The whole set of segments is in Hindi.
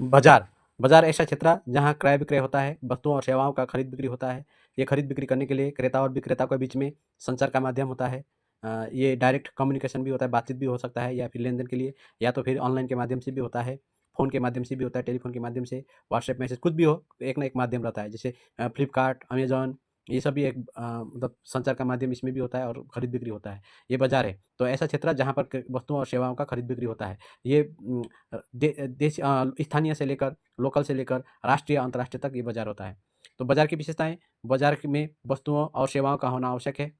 बाजार बाजार ऐसा क्षेत्र जहाँ क्रय विक्रय होता है, वस्तुओं और सेवाओं का खरीद बिक्री होता है। ये खरीद बिक्री करने के लिए क्रेता और विक्रेता के बीच में संचार का माध्यम होता है। ये डायरेक्ट कम्युनिकेशन भी होता है, बातचीत भी हो सकता है, या फिर लेन देन के लिए, या तो फिर ऑनलाइन के माध्यम से भी होता है, फ़ोन के माध्यम से भी होता है, टेलीफोन के माध्यम से, व्हाट्सएप मैसेज, कुछ भी हो, एक ना एक माध्यम रहता है। जैसे फ्लिपकार्ट, अमेजॉन, ये सब भी एक मतलब संचार का माध्यम इसमें भी होता है और खरीद बिक्री होता है। ये बाजार है। तो ऐसा क्षेत्र है जहाँ पर वस्तुओं और सेवाओं का खरीद बिक्री होता है। ये स्थानीय से लेकर, लोकल से लेकर राष्ट्रीय अंतर्राष्ट्रीय तक ये बाजार होता है। तो बाजार की विशेषताएं, बाजार में वस्तुओं और सेवाओं का होना आवश्यक है।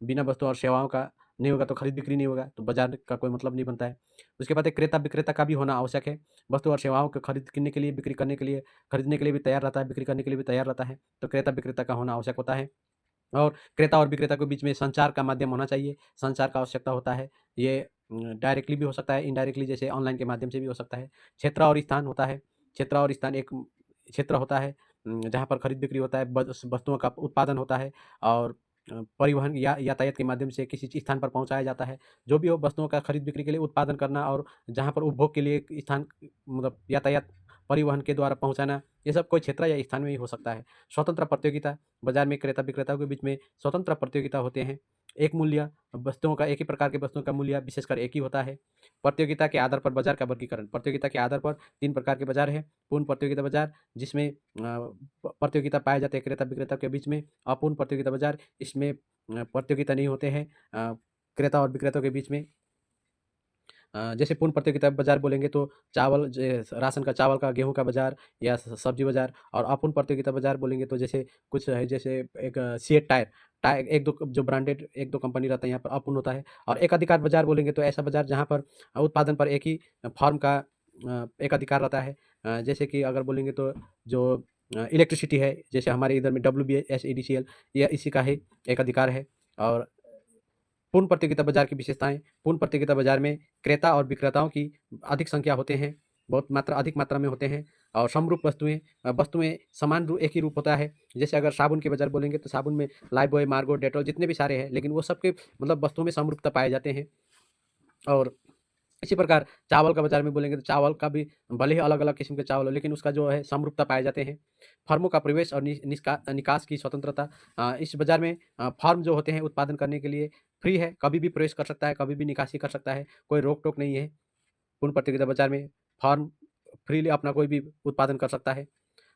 बिना वस्तुओं और सेवाओं का नहीं होगा तो खरीद बिक्री नहीं होगा, तो बाजार का कोई मतलब नहीं बनता है। उसके बाद एक क्रेता विक्रेता का भी होना आवश्यक है। वस्तु और सेवाओं को खरीदने के लिए, बिक्री करने के लिए, खरीदने के लिए भी तैयार रहता है, बिक्री करने के लिए भी तैयार रहता है। तो क्रेता विक्रेता का होना आवश्यक होता है। और क्रेता और विक्रेता के बीच में संचार का माध्यम होना चाहिए। संचार का आवश्यकता होता है। ये डायरेक्टली भी हो सकता है, इनडायरेक्टली, जैसे ऑनलाइन के माध्यम से भी हो सकता है। क्षेत्र और स्थान होता है। क्षेत्र और स्थान एक क्षेत्र होता है जहाँ पर खरीद बिक्री होता है, वस्तुओं का उत्पादन होता है, और परिवहन या यातायात के माध्यम से किसी स्थान पर पहुँचाया जाता है। जो भी हो, वस्तुओं का खरीद बिक्री के लिए उत्पादन करना, और जहाँ पर उपभोग के लिए स्थान, मतलब यातायात, परिवहन के द्वारा पहुँचाना, ये सब कोई क्षेत्र या स्थान में ही हो सकता है। स्वतंत्र प्रतियोगिता, बाजार में क्रेता विक्रेताओं के बीच में स्वतंत्र प्रतियोगिता होते हैं। एक मूल्य, वस्तुओं का, एक ही प्रकार की वस्तुओं का मूल्य विशेषकर एक ही होता है। प्रतियोगिता के आधार पर बाजार का वर्गीकरण, प्रतियोगिता के आधार पर तीन प्रकार के बाजार है। पूर्ण प्रतियोगिता बाजार, जिसमें प्रतियोगिता पाए जाते हैं क्रेता विक्रेता के बीच में। अपूर्ण प्रतियोगिता बाजार, इसमें प्रतियोगिता नहीं होते हैं क्रेता और विक्रेताओं के बीच में। जैसे पूर्ण प्रतियोगिता बाजार बोलेंगे तो चावल, राशन का, चावल का, गेहूं का बाजार, या सब्जी बाजार। और अपूर्ण प्रतियोगिता बाजार बोलेंगे तो जैसे कुछ है, जैसे एक सीएट टायर, एक दो जो ब्रांडेड एक दो कंपनी रहता है, यहाँ पर अपूर्ण होता है। और एक अधिकार बाजार बोलेंगे तो ऐसा बाजार जहाँ पर उत्पादन पर एक ही फर्म का एक अधिकार रहता है। जैसे कि अगर बोलेंगे तो जो इलेक्ट्रिसिटी है, जैसे हमारे इधर में WBSEDCL, ये इसी का ही एक अधिकार है। और पूर्ण प्रतियोगिता बाजार की विशेषताएं, पूर्ण प्रतियोगिता बाजार में क्रेता और विक्रेताओं की अधिक संख्या होते हैं, अधिक मात्रा में होते हैं। और समरूप वस्तुएं, वस्तुएं समान एक ही रूप होता है। जैसे अगर साबुन के बाजार बोलेंगे तो साबुन में लाइफबॉय, मार्गो, डेटॉल, जितने भी सारे हैं, लेकिन वो सबके मतलब वस्तुओं में समरूपता पाए जाते हैं। और इसी प्रकार चावल का बाजार में बोलेंगे तो चावल का भी भले ही अलग अलग किस्म के चावल हो, लेकिन उसका जो है समरूपता पाए जाते हैं। फर्मों का प्रवेश और निकास की स्वतंत्रता, इस बाजार में फर्म जो होते हैं उत्पादन करने के लिए फ्री है, कभी भी प्रवेश कर सकता है, कभी भी निकासी कर सकता है, कोई रोक टोक नहीं है। पूर्ण प्रतियोगिता बाजार में फर्म फ्रीली अपना कोई भी उत्पादन कर सकता है।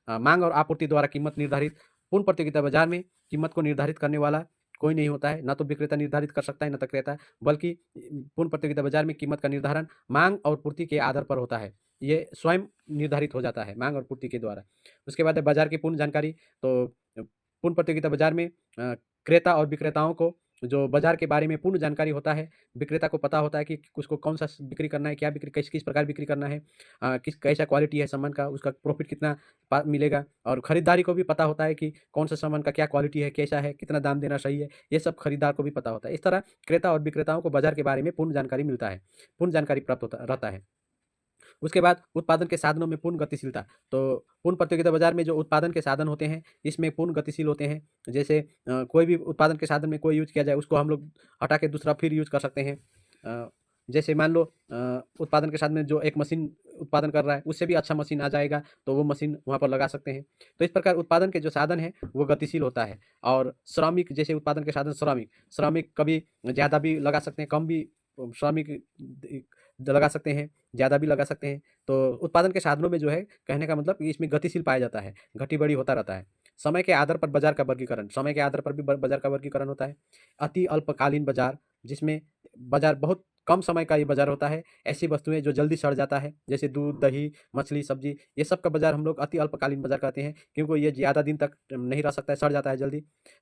मांग और आपूर्ति द्वारा कीमत निर्धारित, पूर्ण प्रतियोगिता बाजार में कीमत को निर्धारित करने वाला कोई नहीं होता है, ना तो विक्रेता निर्धारित कर सकता है, ना तो क्रेता, बल्कि पूर्ण प्रतियोगिता बाजार में कीमत का निर्धारण मांग और पूर्ति के आधार पर होता है। ये स्वयं निर्धारित हो जाता है मांग और पूर्ति के द्वारा। उसके बाद है बाजार की पूर्ण जानकारी। तो पूर्ण प्रतियोगिता बाजार में क्रेता और विक्रेताओं को जो बाजार के बारे में पूर्ण जानकारी होता है। विक्रेता को पता होता है कि उसको कौन सा बिक्री करना है, क्या बिक्री, किस किस प्रकार बिक्री करना है, किस कैसा क्वालिटी है सामान का, उसका प्रॉफिट कितना मिलेगा। और खरीदारी को भी पता होता है कि कौन सा सामान का क्या क्वालिटी है, कैसा है, कितना दाम देना सही है, ये सब खरीदार को भी पता होता है। इस तरह क्रेता और विक्रेताओं को बाजार के बारे में पूर्ण जानकारी मिलता है, पूर्ण जानकारी प्राप्त होता रहता है। उसके बाद उत्पादन के साधनों में पूर्ण गतिशीलता। तो पूर्ण प्रतियोगिता बाजार में जो उत्पादन के साधन होते हैं, इसमें पूर्ण गतिशील होते हैं। जैसे कोई भी उत्पादन के साधन में कोई यूज किया जाए, उसको हम लोग हटा के दूसरा फिर यूज कर सकते हैं। जैसे मान लो उत्पादन के साधन में जो एक मशीन उत्पादन कर रहा है, उससे भी अच्छा मशीन आ जाएगा, तो वो मशीन वहाँ पर लगा सकते हैं। तो इस प्रकार उत्पादन के जो साधन है वो गतिशील होता है। और श्रमिक, जैसे उत्पादन के साधन श्रमिक, कभी ज़्यादा भी लगा सकते हैं, कम भी श्रमिक लगा सकते हैं, ज़्यादा भी लगा सकते हैं। तो उत्पादन के साधनों में जो है, कहने का मतलब कि इसमें गतिशील पाया जाता है, घटी-बढ़ी होता रहता है। समय के आधार पर बाजार का वर्गीकरण, समय के आधार पर भी बाजार का वर्गीकरण होता है। अति अल्पकालीन बाजार, जिसमें बाजार बहुत कम समय का ये बाजार होता है। ऐसी वस्तुएं जो जल्दी सड़ जाता है, जैसे दूध, दही, मछली, सब्जी, ये सब का बाजार हम लोग अति अल्पकालीन बाजार कहते हैं, क्योंकि ये ज़्यादा दिन तक नहीं रह सकता है, सड़ जाता है जल्दी।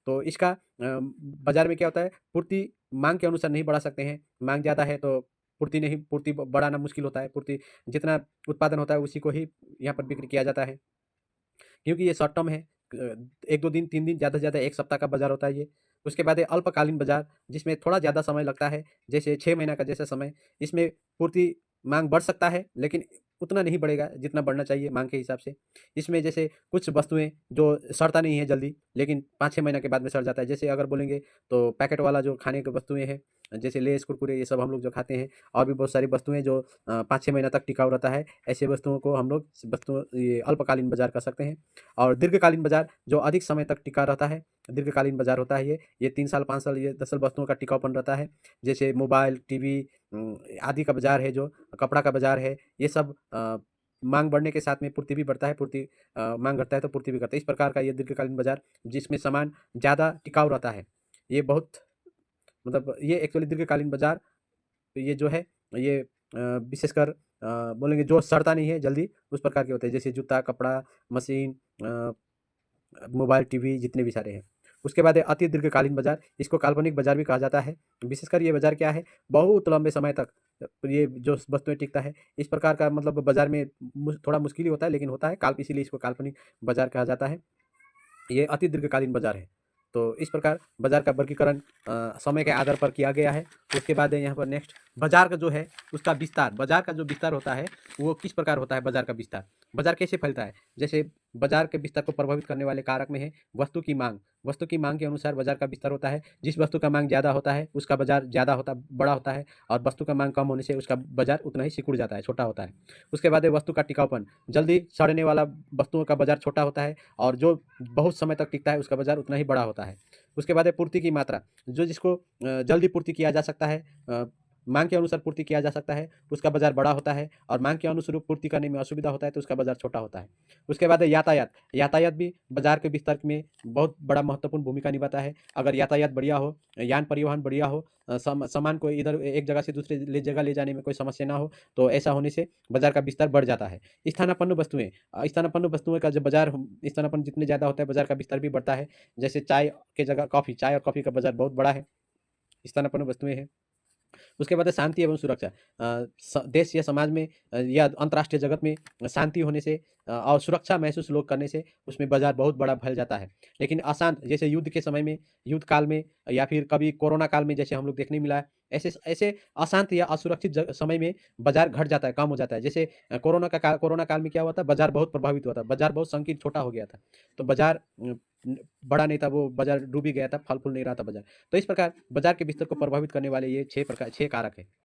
तो इसका बाजार में क्या होता है, पूर्ति मांग के अनुसार नहीं बढ़ा सकते हैं। मांग ज़्यादा है तो पूर्ति बढ़ाना मुश्किल होता है। पूर्ति जितना उत्पादन होता है उसी को ही यहाँ पर बिक्री किया जाता है, क्योंकि ये शॉर्ट टर्म है। 1-2 दिन, 3 दिन, ज़्यादा से ज़्यादा 1 सप्ताह का बाजार होता है ये। उसके बाद है अल्पकालीन बाजार, जिसमें थोड़ा ज़्यादा समय लगता है, जैसे 6 महीना का जैसा समय। इसमें पूर्ति मांग बढ़ सकता है, लेकिन उतना नहीं बढ़ेगा जितना बढ़ना चाहिए मांग के हिसाब से। इसमें जैसे कुछ वस्तुएँ जो सड़ता नहीं है जल्दी, लेकिन 5-6 महीना के बाद में सड़ जाता है। जैसे अगर बोलेंगे तो पैकेट वाला जो खाने की वस्तुएँ हैं, जैसे लेस, कुरकुरे ये सब हम लोग जो खाते हैं, और भी बहुत सारी वस्तुएँ जो 5-6 महीना तक टिकाऊ रहता है, ऐसे वस्तुओं को हम लोग ये अल्पकालीन बाज़ार कह सकते हैं। और दीर्घकालीन बाज़ार जो अधिक समय तक टिका रहता है, दीर्घकालीन बाज़ार होता है ये 3 साल, 5 साल, ये 10 साल वस्तुओं का टिकाऊपन रहता है। जैसे मोबाइल, टीवी आदि का बाज़ार है, जो कपड़ा का बाज़ार है, ये सब माँग बढ़ने के साथ में पूर्ति भी बढ़ता है, माँग घटता है तो पूर्ति भी घटता है। इस प्रकार का ये दीर्घकालीन बाज़ार, जिसमें सामान ज़्यादा टिकाऊ रहता है। ये बहुत मतलब ये एक्चुअली दीर्घकालीन बाज़ार, ये जो है ये विशेषकर बोलेंगे जो सड़ता नहीं है जल्दी, उस प्रकार के होते हैं। जैसे जूता, कपड़ा, मशीन, अ, मोबाइल, टीवी जितने भी सारे हैं। उसके बाद है अति दीर्घकालीन बाज़ार, इसको काल्पनिक बाज़ार भी कहा जाता है। विशेषकर ये बाज़ार क्या है, बहुत लंबे समय तक ये जो वस्तुएँ टिकता है। इस प्रकार का मतलब बाज़ार में थोड़ा मुश्किल ही होता है, लेकिन होता है। इसीलिए इसको काल्पनिक बाज़ार कहा जाता है। ये अति दीर्घकालीन बाज़ार है। तो इस प्रकार बाज़ार का वर्गीकरण समय के आधार पर किया गया है। उसके बाद है यहाँ पर नेक्स्ट बाज़ार का जो है उसका विस्तार। बाज़ार का जो विस्तार होता है वो किस प्रकार होता है बाज़ार का विस्तार? बाज़ार कैसे फैलता है? जैसे बाज़ार के विस्तार को प्रभावित करने वाले कारक में है वस्तु की माँग। वस्तु की माँग के अनुसार बाज़ार का विस्तार होता है। जिस वस्तु का माँग ज़्यादा होता है उसका बाज़ार ज़्यादा होता बड़ा होता है, और वस्तु का माँग कम होने से उसका बाज़ार उतना ही सिकुड़ जाता है, छोटा होता है। उसके बाद है वस्तु का टिकाऊपन। जल्दी सड़ने वाला वस्तुओं का बाज़ार छोटा होता है, और जो बहुत समय तक टिकता है उसका बाज़ार उतना ही बड़ा होता है। उसके बाद है पूर्ति की मात्रा, जिसको जल्दी पूर्ति किया जा सकता है, माँग के अनुसार पूर्ति किया जा सकता है, उसका बाज़ार बड़ा होता है, और माँग के अनुरूप पूर्ति करने में असुविधा होता है तो उसका बाज़ार छोटा होता है। उसके बाद है यातायात। यातायात भी बाज़ार के विस्तार में बहुत बड़ा महत्वपूर्ण भूमिका निभाता है। अगर यातायात बढ़िया हो, यान परिवहन बढ़िया हो, सामान को इधर एक जगह से दूसरे जगह ले जाने में कोई समस्या ना हो, तो ऐसा होने से बाज़ार का विस्तार बढ़ जाता है। स्थानापन्न वस्तुएँ, स्थानापन्न वस्तुएँ का जब बाज़ार स्थानापन्न जितने ज़्यादा होता है, बाज़ार का विस्तार भी बढ़ता है। जैसे चाय के जगह कॉफ़ी, चाय और कॉफ़ी का बाज़ार बहुत बड़ा है, स्थानापन्न वस्तुएँ हैं। उसके बाद है शांति एवं सुरक्षा। देश या समाज में या अंतर्राष्ट्रीय जगत में शांति होने से और सुरक्षा महसूस लोग करने से उसमें बाजार बहुत बड़ा फैल जाता है। लेकिन अशांत, जैसे युद्ध के समय में, युद्ध काल में, या फिर कभी कोरोना काल में जैसे हम लोग देखने मिला है, ऐसे ऐसे अशांत या असुरक्षित समय में बाजार घट जाता है, कम हो जाता है। जैसे कोरोना काल में क्या हुआ था, बाजार बहुत प्रभावित हुआ था, बाजार बहुत संकीर्ण छोटा हो गया था। तो बाजार बड़ा नहीं था, वो बाजार डूब ही गया था, फल फूल नहीं रहा था बाजार। तो इस प्रकार बाजार के विस्तार को प्रभावित करने वाले ये 6 कारक हैं।